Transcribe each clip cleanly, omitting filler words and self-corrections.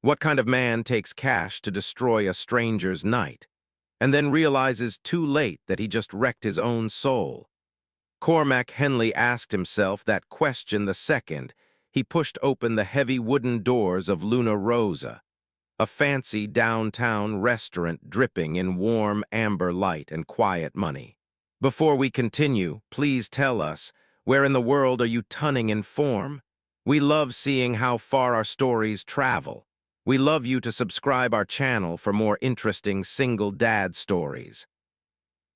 What kind of man takes cash to destroy a stranger's night, and then realizes too late that he just wrecked his own soul? Cormac Henley asked himself that question the second he pushed open the heavy wooden doors of Luna Rosa, a fancy downtown restaurant dripping in warm amber light and quiet money. Before we continue, please tell us, where in the world are you tunning in form? We love seeing how far our stories travel. We love you to subscribe our channel for more interesting single dad stories.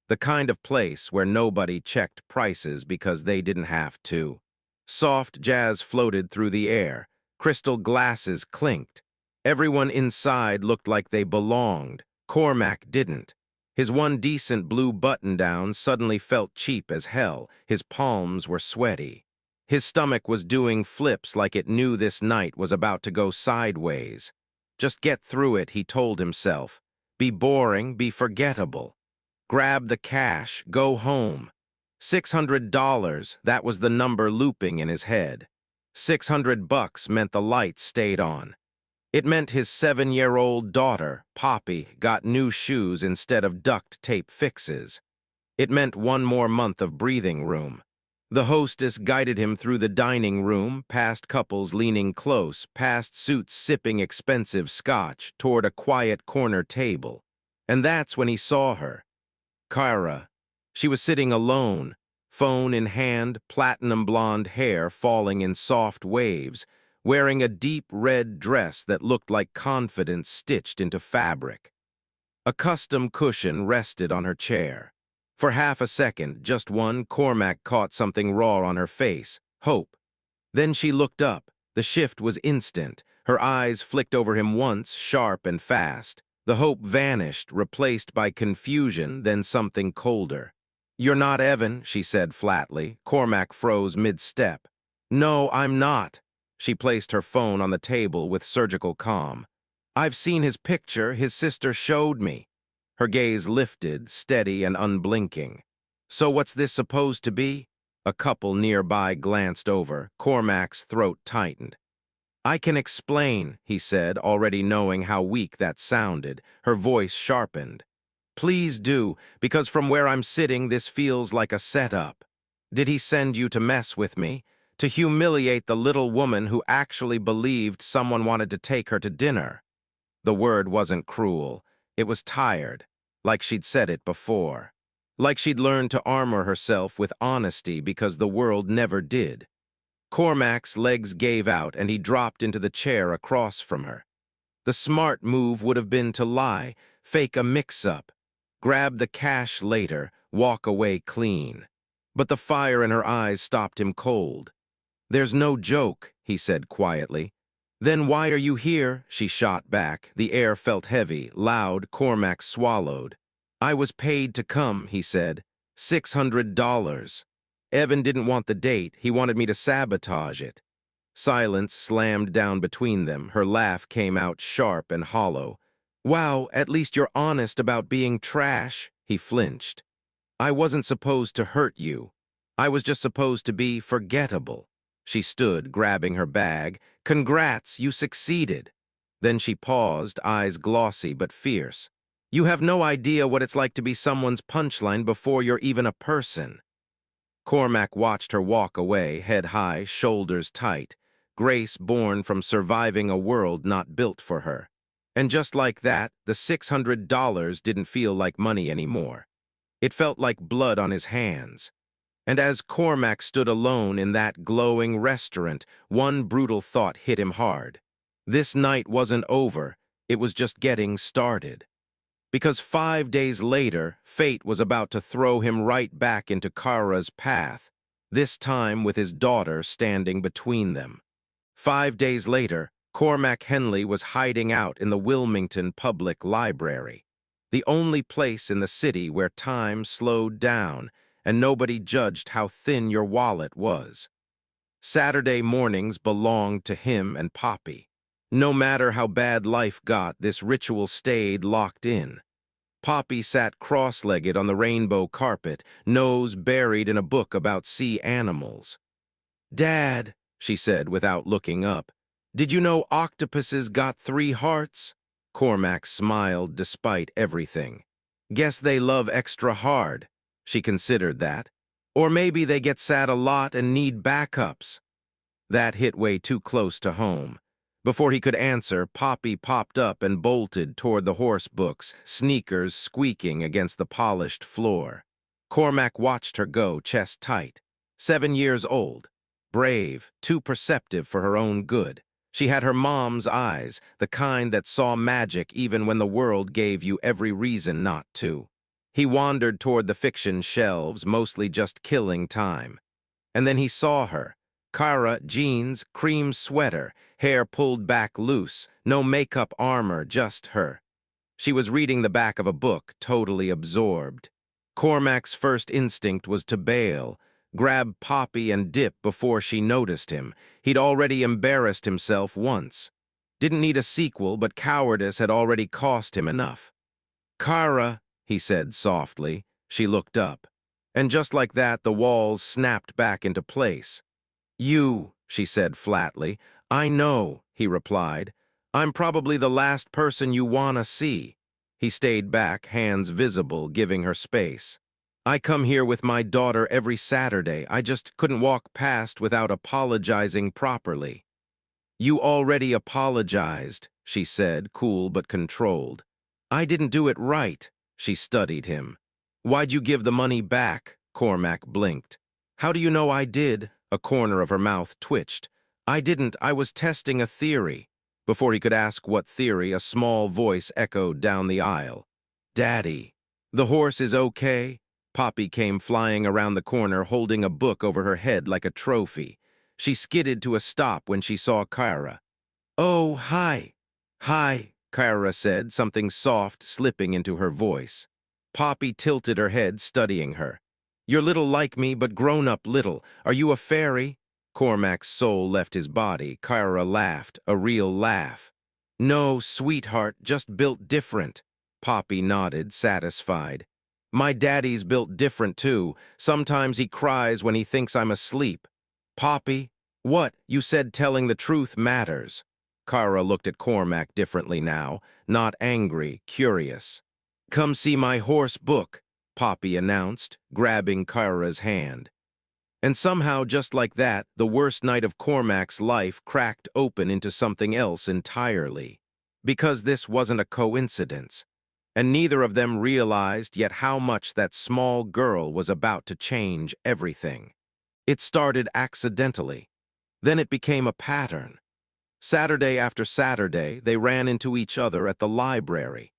The kind of place where nobody checked prices because they didn't have to. Soft jazz floated through the air. Crystal glasses clinked. Everyone inside looked like they belonged. Cormac didn't. His one decent blue button-down suddenly felt cheap as hell. His palms were sweaty. His stomach was doing flips like it knew this night was about to go sideways. Just get through it, he told himself. Be boring, be forgettable. Grab the cash, go home. $600, that was the number looping in his head. $600 meant the lights stayed on. It meant his 7-year-old daughter, Poppy, got new shoes instead of duct tape fixes. It meant one more month of breathing room. The hostess guided him through the dining room, past couples leaning close, past suits sipping expensive scotch, toward a quiet corner table. And that's when he saw her. Kyra. She was sitting alone, phone in hand, platinum blonde hair falling in soft waves, wearing a deep red dress that looked like confidence stitched into fabric. A custom cushion rested on her chair. For half a second, just one, Cormac caught something raw on her face, hope. Then she looked up. The shift was instant. Her eyes flicked over him once, sharp and fast. The hope vanished, replaced by confusion, then something colder. "You're not Evan," she said flatly. Cormac froze mid-step. "No, I'm not." She placed her phone on the table with surgical calm. "I've seen his picture. His sister showed me." Her gaze lifted, steady and unblinking. "So what's this supposed to be?" A couple nearby glanced over. Cormac's throat tightened. "I can explain," he said, already knowing how weak that sounded. Her voice sharpened. "Please do, because from where I'm sitting, this feels like a setup. Did he send you to mess with me? To humiliate the little woman who actually believed someone wanted to take her to dinner?" The word wasn't cruel. It was tired, like she'd said it before. Like she'd learned to armor herself with honesty because the world never did. Cormac's legs gave out and he dropped into the chair across from her. The smart move would have been to lie, fake a mix-up, grab the cash later, walk away clean. But the fire in her eyes stopped him cold. "There's no joke," he said quietly. "Then why are you here?" she shot back. The air felt heavy, loud. Cormac swallowed. "I was paid to come," he said. $600. Evan didn't want the date. He wanted me to sabotage it." Silence slammed down between them. Her laugh came out sharp and hollow. "Wow, at least you're honest about being trash." He flinched. "I wasn't supposed to hurt you. I was just supposed to be forgettable." She stood, grabbing her bag. "Congrats, you succeeded." Then she paused, eyes glossy but fierce. "You have no idea what it's like to be someone's punchline before you're even a person." Cormac watched her walk away, head high, shoulders tight, grace born from surviving a world not built for her. And just like that, the $600 didn't feel like money anymore. It felt like blood on his hands. And as Cormac stood alone in that glowing restaurant, one brutal thought hit him hard. This night wasn't over, it was just getting started. Because 5 days later, fate was about to throw him right back into Kara's path, this time with his daughter standing between them. 5 days later, Cormac Henley was hiding out in the Wilmington Public Library, the only place in the city where time slowed down and nobody judged how thin your wallet was. Saturday mornings belonged to him and Poppy. No matter how bad life got, this ritual stayed locked in. Poppy sat cross-legged on the rainbow carpet, nose buried in a book about sea animals. "Dad," she said without looking up. Did you know octopuses got 3 hearts? Cormac smiled despite everything. Guess they love extra hard. She considered that. Or maybe they get sad a lot and need backups. That hit way too close to home. Before he could answer, Poppy popped up and bolted toward the horse books, sneakers squeaking against the polished floor. Cormac watched her go, chest tight. 7 years old. Brave, too perceptive for her own good. She had her mom's eyes, the kind that saw magic even when the world gave you every reason not to. He wandered toward the fiction shelves, mostly just killing time. And then he saw her. Kara, jeans, cream sweater, hair pulled back loose, no makeup armor, just her. She was reading the back of a book, totally absorbed. Cormac's first instinct was to bail, grab Poppy and dip before she noticed him. He'd already embarrassed himself once. Didn't need a sequel, but cowardice had already cost him enough. "Kara," he said softly. She looked up. And just like that, the walls snapped back into place. "You," she said flatly. "I know," he replied. "I'm probably the last person you wanna see." He stayed back, hands visible, giving her space. "I come here with my daughter every Saturday. I just couldn't walk past without apologizing properly." "You already apologized," she said, cool but controlled. "I didn't do it right." She studied him. "Why'd you give the money back?" Cormac blinked. "How do you know I did?" A corner of her mouth twitched. "I didn't. I was testing a theory." Before he could ask what theory, a small voice echoed down the aisle. "Daddy." "The horse is okay?" Poppy came flying around the corner, holding a book over her head like a trophy. She skidded to a stop when she saw Kyra. "Oh, hi." "Hi," Kyra said, something soft slipping into her voice. Poppy tilted her head, studying her. "You're little like me, but grown-up little. Are you a fairy?" Cormac's soul left his body. Kyra laughed, a real laugh. "No, sweetheart, just built different." Poppy nodded, satisfied. "My daddy's built different, too. Sometimes he cries when he thinks I'm asleep." "Poppy?" "What? You said telling the truth matters." Kyra looked at Cormac differently now, not angry, curious. "Come see my horse book," Poppy announced, grabbing Kyra's hand. And somehow, just like that, the worst night of Cormac's life cracked open into something else entirely. Because this wasn't a coincidence. And neither of them realized yet how much that small girl was about to change everything. It started accidentally. Then it became a pattern. Saturday after Saturday, they ran into each other at the library.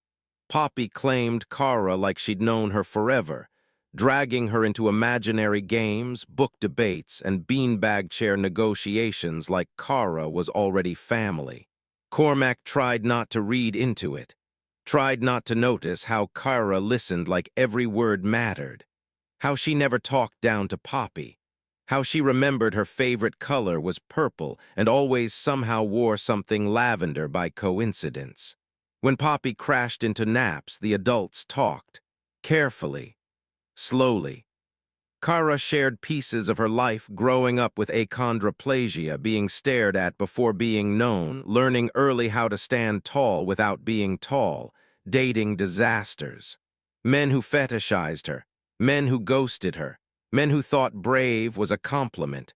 Poppy claimed Kara like she'd known her forever, dragging her into imaginary games, book debates, and beanbag chair negotiations like Kara was already family. Cormac tried not to read into it, tried not to notice how Kara listened like every word mattered, how she never talked down to Poppy, how she remembered her favorite color was purple and always somehow wore something lavender by coincidence. When Poppy crashed into naps, the adults talked, carefully, slowly. Kara shared pieces of her life growing up with achondroplasia, being stared at before being known, learning early how to stand tall without being tall, dating disasters. Men who fetishized her, men who ghosted her, men who thought brave was a compliment.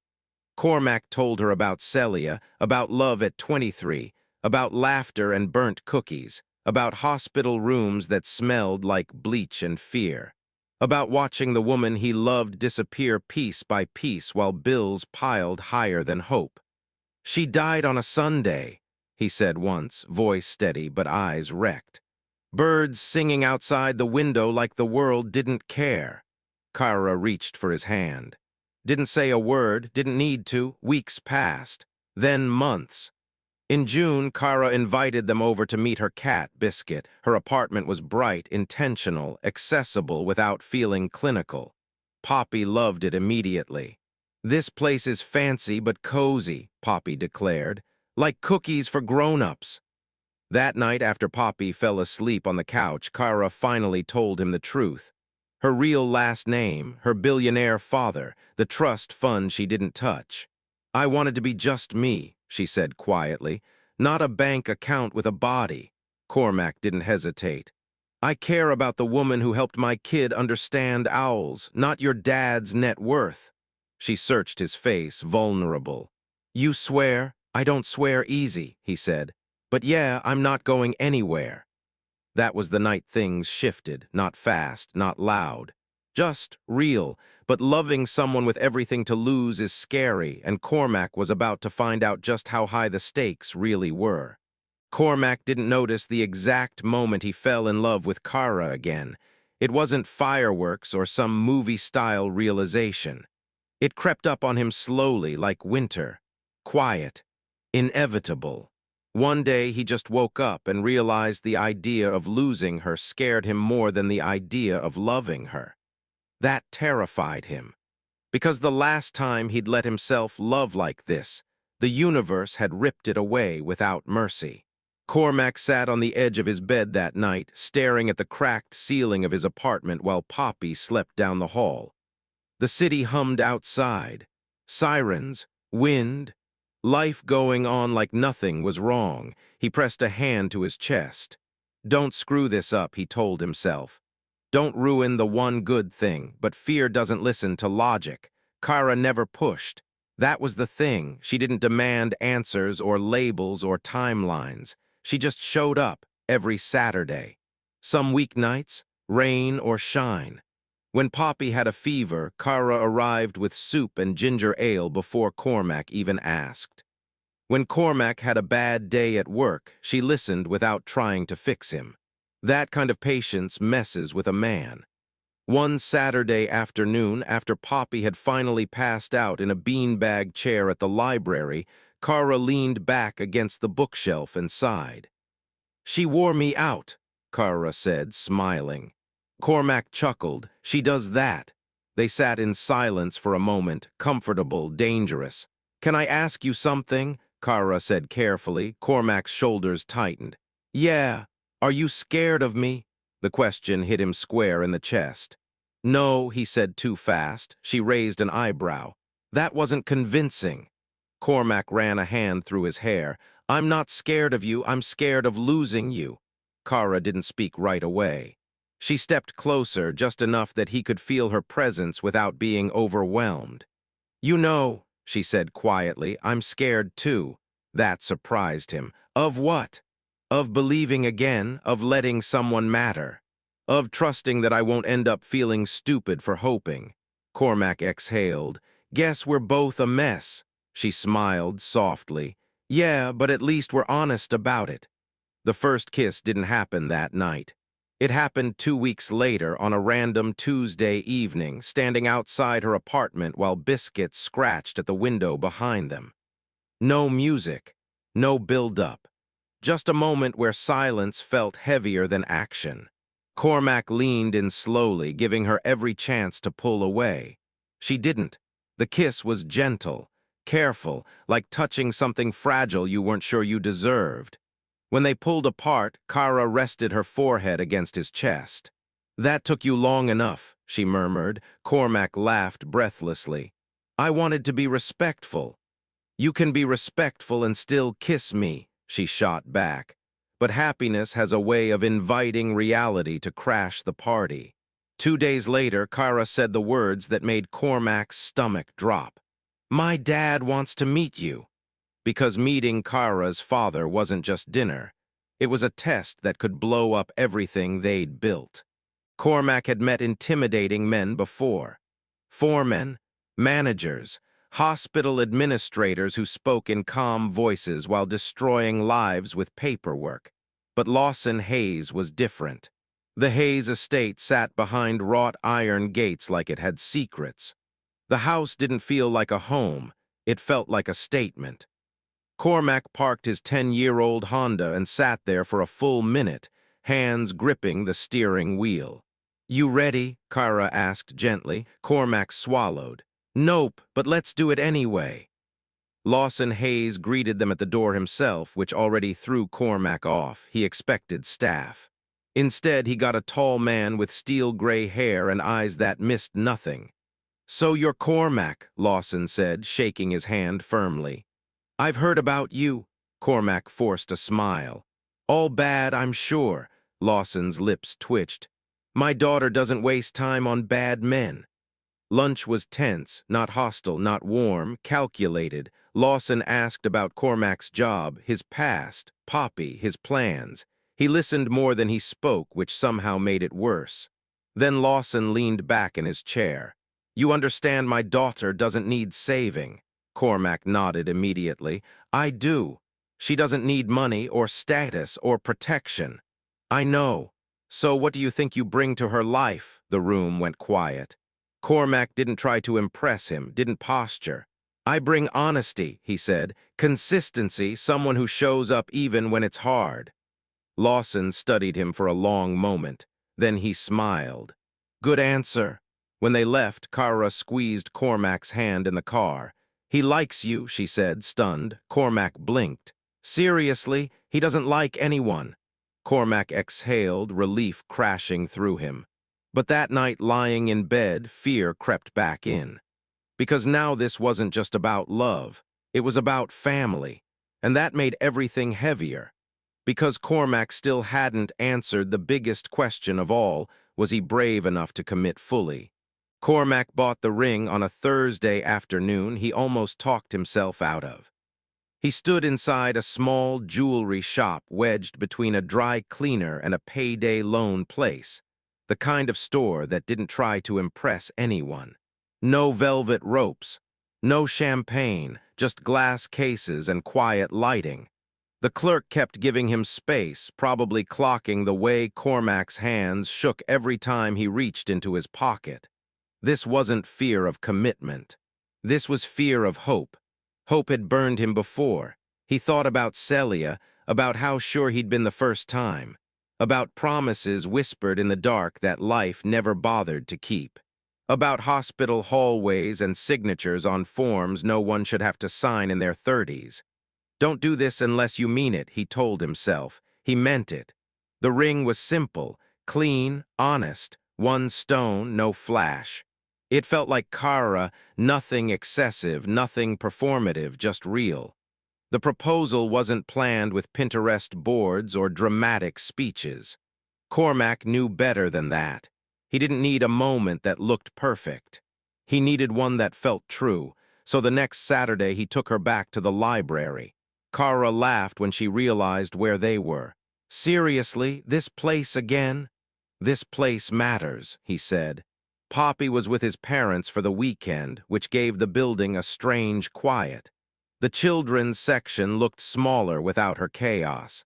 Cormac told her about Celia, about love at 23, about laughter and burnt cookies, about hospital rooms that smelled like bleach and fear, about watching the woman he loved disappear piece by piece while bills piled higher than hope. "She died on a Sunday," he said once, voice steady but eyes wrecked. "Birds singing outside the window like the world didn't care." Kyra reached for his hand. Didn't say a word, didn't need to. Weeks passed, then months. In June, Kyra invited them over to meet her cat, Biscuit. Her apartment was bright, intentional, accessible without feeling clinical. Poppy loved it immediately. "This place is fancy but cozy," Poppy declared. "Like cookies for grown-ups." That night, after Poppy fell asleep on the couch, Kyra finally told him the truth. Her real last name, her billionaire father, the trust fund she didn't touch. "I wanted to be just me," she said quietly. Not a bank account with a body. Cormac didn't hesitate. I care about the woman who helped my kid understand owls, not your dad's net worth. She searched his face, vulnerable. You swear? I don't swear easy, he said. But yeah, I'm not going anywhere. That was the night things shifted, not fast, not loud. Just real, but loving someone with everything to lose is scary, and Cormac was about to find out just how high the stakes really were. Cormac didn't notice the exact moment he fell in love with Kara again. It wasn't fireworks or some movie-style realization. It crept up on him slowly like winter, quiet, inevitable. One day he just woke up and realized the idea of losing her scared him more than the idea of loving her. That terrified him, because the last time he'd let himself love like this, the universe had ripped it away without mercy. Cormac sat on the edge of his bed that night, staring at the cracked ceiling of his apartment while Poppy slept down the hall. The city hummed outside. Sirens, wind, life going on like nothing was wrong. He pressed a hand to his chest. Don't screw this up, he told himself. Don't ruin the one good thing, but fear doesn't listen to logic. Kara never pushed. That was the thing. She didn't demand answers or labels or timelines. She just showed up every Saturday. Some weeknights, rain or shine. When Poppy had a fever, Kara arrived with soup and ginger ale before Cormac even asked. When Cormac had a bad day at work, she listened without trying to fix him. That kind of patience messes with a man. One Saturday afternoon, after Poppy had finally passed out in a beanbag chair at the library, Kara leaned back against the bookshelf and sighed. She wore me out, Kara said, smiling. Cormac chuckled. She does that. They sat in silence for a moment, comfortable, dangerous. Can I ask you something? Kara said carefully. Cormac's shoulders tightened. Yeah. Are you scared of me? The question hit him square in the chest. No, he said too fast. She raised an eyebrow. That wasn't convincing. Cormac ran a hand through his hair. I'm not scared of you, I'm scared of losing you. Kara didn't speak right away. She stepped closer, just enough that he could feel her presence without being overwhelmed. You know, she said quietly, I'm scared too. That surprised him. Of what? Of believing again, of letting someone matter. Of trusting that I won't end up feeling stupid for hoping. Cormac exhaled. Guess we're both a mess. She smiled softly. Yeah, but at least we're honest about it. The first kiss didn't happen that night. It happened 2 weeks later on a random Tuesday evening, standing outside her apartment while biscuits scratched at the window behind them. No music, no build-up. Just a moment where silence felt heavier than action. Cormac leaned in slowly, giving her every chance to pull away. She didn't. The kiss was gentle, careful, like touching something fragile you weren't sure you deserved. When they pulled apart, Kara rested her forehead against his chest. That took you long enough, she murmured. Cormac laughed breathlessly. I wanted to be respectful. You can be respectful and still kiss me, she shot back. But happiness has a way of inviting reality to crash the party. 2 days later, Kara said the words that made Cormac's stomach drop. My dad wants to meet you. Because meeting Kara's father wasn't just dinner. It was a test that could blow up everything they'd built. Cormac had met intimidating men before. Foremen, managers, hospital administrators who spoke in calm voices while destroying lives with paperwork. But Lawson Hayes was different. The Hayes estate sat behind wrought iron gates like it had secrets. The house didn't feel like a home, it felt like a statement. Cormac parked his 10-year-old Honda and sat there for a full minute, hands gripping the steering wheel. You ready? Kara asked gently. Cormac swallowed. Nope, but let's do it anyway. Lawson Hayes greeted them at the door himself, which already threw Cormac off. He expected staff. Instead, he got a tall man with steel-gray hair and eyes that missed nothing. So you're Cormac, Lawson said, shaking his hand firmly. I've heard about you. Cormac forced a smile. All bad, I'm sure. Lawson's lips twitched. My daughter doesn't waste time on bad men. Lunch was tense, not hostile, not warm, calculated. Lawson asked about Cormac's job, his past, Poppy, his plans. He listened more than he spoke, which somehow made it worse. Then Lawson leaned back in his chair. You understand my daughter doesn't need saving. Cormac nodded immediately. I do. She doesn't need money or status or protection. I know. So what do you think you bring to her life? The room went quiet. Cormac didn't try to impress him, didn't posture. I bring honesty, he said, consistency, someone who shows up even when it's hard. Lawson studied him for a long moment. Then he smiled. Good answer. When they left, Kara squeezed Cormac's hand in the car. He likes you, she said, stunned. Cormac blinked. Seriously, he doesn't like anyone. Cormac exhaled, relief crashing through him. But that night, lying in bed, fear crept back in. Because now this wasn't just about love. It was about family. And that made everything heavier. Because Cormac still hadn't answered the biggest question of all, was he brave enough to commit fully? Cormac bought the ring on a Thursday afternoon he almost talked himself out of. He stood inside a small jewelry shop wedged between a dry cleaner and a payday loan place, the kind of store that didn't try to impress anyone. No velvet ropes, no champagne, just glass cases and quiet lighting. The clerk kept giving him space, probably clocking the way Cormac's hands shook every time he reached into his pocket. This wasn't fear of commitment. This was fear of hope. Hope had burned him before. He thought about Celia, about how sure he'd been the first time, about promises whispered in the dark that life never bothered to keep, about hospital hallways and signatures on forms no one should have to sign in their 30s. Don't do this unless you mean it, he told himself. He meant it. The ring was simple, clean, honest, one stone, no flash. It felt like Kara, nothing excessive, nothing performative, just real. The proposal wasn't planned with Pinterest boards or dramatic speeches. Cormac knew better than that. He didn't need a moment that looked perfect. He needed one that felt true, so the next Saturday he took her back to the library. Kara laughed when she realized where they were. Seriously, this place again? This place matters, he said. Poppy was with his parents for the weekend, which gave the building a strange quiet. The children's section looked smaller without her chaos.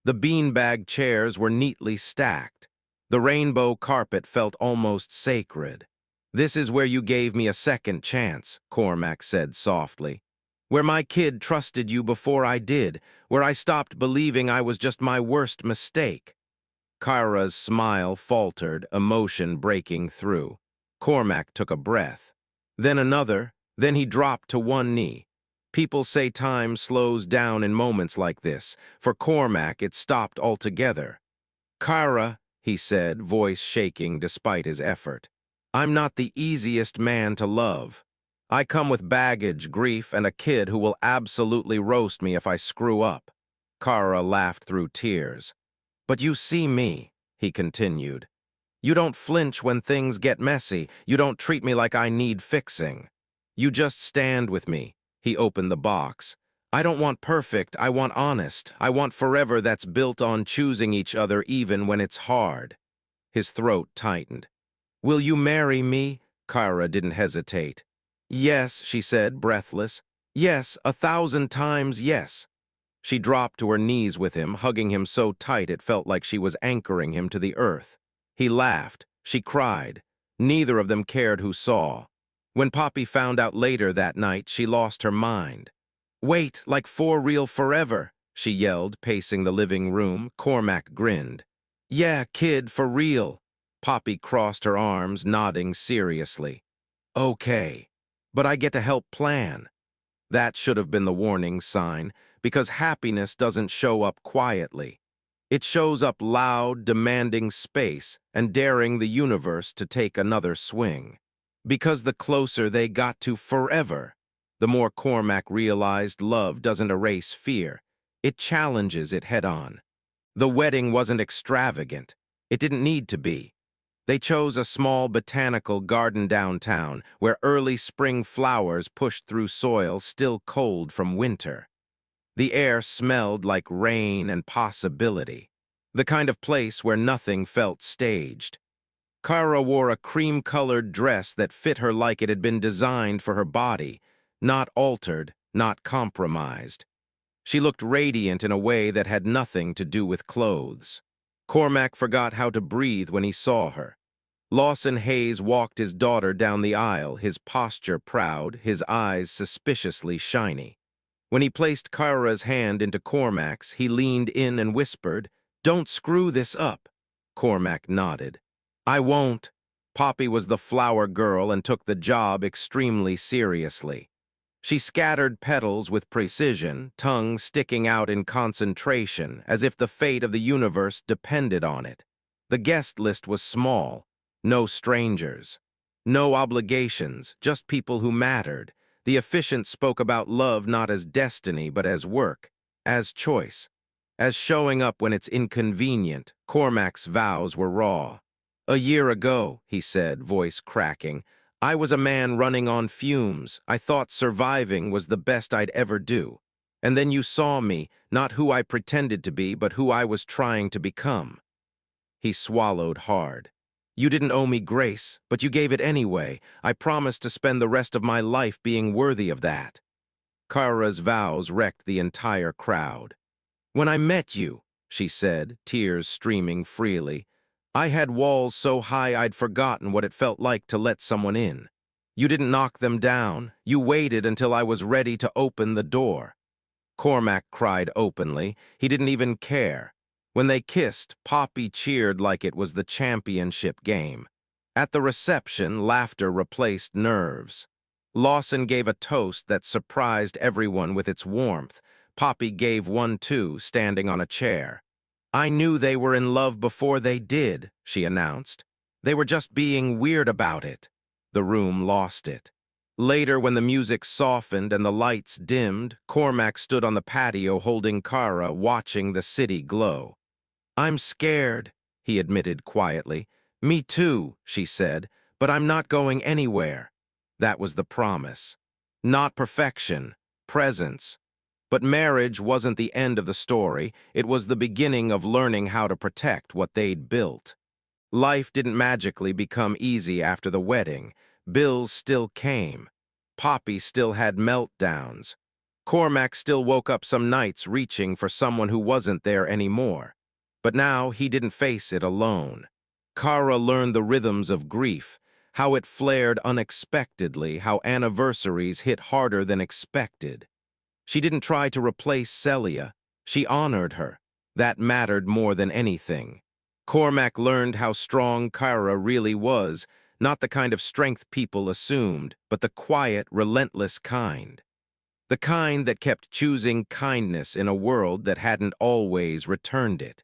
The beanbag chairs were neatly stacked. The rainbow carpet felt almost sacred. This is where you gave me a second chance, Cormac said softly. Where my kid trusted you before I did, where I stopped believing I was just my worst mistake. Kara's smile faltered, emotion breaking through. Cormac took a breath. Then another, then he dropped to one knee. People say time slows down in moments like this. For Cormac, it stopped altogether. Kara, he said, voice shaking despite his effort. I'm not the easiest man to love. I come with baggage, grief, and a kid who will absolutely roast me if I screw up. Kara laughed through tears. But you see me, he continued. You don't flinch when things get messy. You don't treat me like I need fixing. You just stand with me. He opened the box. I don't want perfect, I want honest. I want forever that's built on choosing each other even when it's hard. His throat tightened. Will you marry me? Kara didn't hesitate. Yes, she said, breathless. Yes, 1,000 times yes. She dropped to her knees with him, hugging him so tight it felt like she was anchoring him to the earth. He laughed. She cried. Neither of them cared who saw. When Poppy found out later that night, she lost her mind. Wait, like for real forever, she yelled, pacing the living room. Cormac grinned. Yeah, kid, for real. Poppy crossed her arms, nodding seriously. Okay, but I get to help plan. That should have been the warning sign, because happiness doesn't show up quietly. It shows up loud, demanding space, and daring the universe to take another swing. Because the closer they got to forever, The more Cormac realized love doesn't erase fear, it challenges it head-on. The wedding wasn't extravagant. It didn't need to be. They chose a small botanical garden downtown where early spring flowers pushed through soil still cold from winter. The air smelled like rain and possibility, the kind of place where nothing felt staged. Kara wore a cream-colored dress that fit her like it had been designed for her body, not altered, not compromised. She looked radiant in a way that had nothing to do with clothes. Cormac forgot how to breathe when he saw her. Lawson Hayes walked his daughter down the aisle, his posture proud, his eyes suspiciously shiny. When he placed Kyra's hand into Cormac's, he leaned in and whispered, "Don't screw this up." Cormac nodded. "I won't." Poppy was the flower girl and took the job extremely seriously. She scattered petals with precision, tongue sticking out in concentration, as if the fate of the universe depended on it. The guest list was small. No strangers. No obligations, just people who mattered. The officiant spoke about love not as destiny, but as work, as choice, as showing up when it's inconvenient. Cormac's vows were raw. "A year ago," he said, voice cracking, "I was a man running on fumes. I thought surviving was the best I'd ever do. And then you saw me, not who I pretended to be, but who I was trying to become." He swallowed hard. "You didn't owe me grace, but you gave it anyway. I promised to spend the rest of my life being worthy of that." Kara's vows wrecked the entire crowd. "When I met you," she said, tears streaming freely, "I had walls so high I'd forgotten what it felt like to let someone in. You didn't knock them down. You waited until I was ready to open the door." Cormac cried openly. He didn't even care. When they kissed, Poppy cheered like it was the championship game. At the reception, laughter replaced nerves. Lawson gave a toast that surprised everyone with its warmth. Poppy gave one too, standing on a chair. "I knew they were in love before they did," she announced. "They were just being weird about it." The room lost it. Later, when the music softened and the lights dimmed, Cormac stood on the patio holding Kara, watching the city glow. "I'm scared," he admitted quietly. "Me too," she said, "but I'm not going anywhere." That was the promise. Not perfection, presence. But marriage wasn't the end of the story. It was the beginning of learning how to protect what they'd built. Life didn't magically become easy after the wedding. Bills still came. Poppy still had meltdowns. Cormac still woke up some nights reaching for someone who wasn't there anymore. But now he didn't face it alone. Kara learned the rhythms of grief, how it flared unexpectedly, how anniversaries hit harder than expected. She didn't try to replace Celia. She honored her. That mattered more than anything. Cormac learned how strong Kara really was, not the kind of strength people assumed, but the quiet, relentless kind. The kind that kept choosing kindness in a world that hadn't always returned it.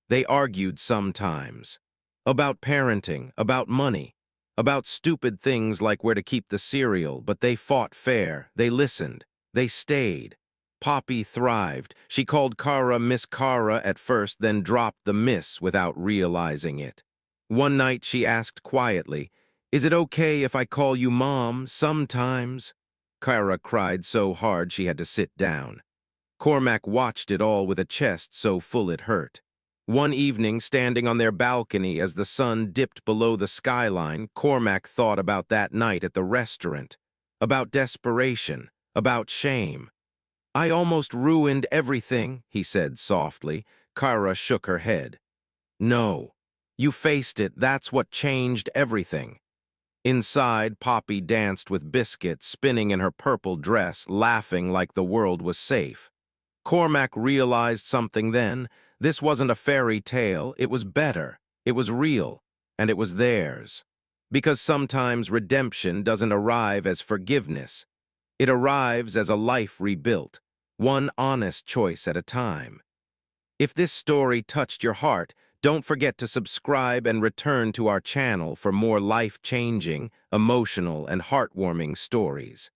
They argued sometimes. About parenting, about money, about stupid things like where to keep the cereal, but they fought fair, they listened, they stayed. Poppy thrived. She called Kara Miss Kara at first, then dropped the miss without realizing it. One night she asked quietly, "Is it okay if I call you Mom sometimes?" Kara cried so hard she had to sit down. Cormac watched it all with a chest so full it hurt. One evening, standing on their balcony as the sun dipped below the skyline, Cormac thought about that night at the restaurant, about desperation, about shame. "I almost ruined everything," he said softly. Kara shook her head. "No. You faced it. That's what changed everything." Inside, Poppy danced with Biscuit, spinning in her purple dress, laughing like the world was safe. Cormac realized something then. This wasn't a fairy tale. It was better. It was real. And it was theirs. Because sometimes redemption doesn't arrive as forgiveness. It arrives as a life rebuilt, one honest choice at a time. If this story touched your heart, don't forget to subscribe and return to our channel for more life-changing, emotional, and heartwarming stories.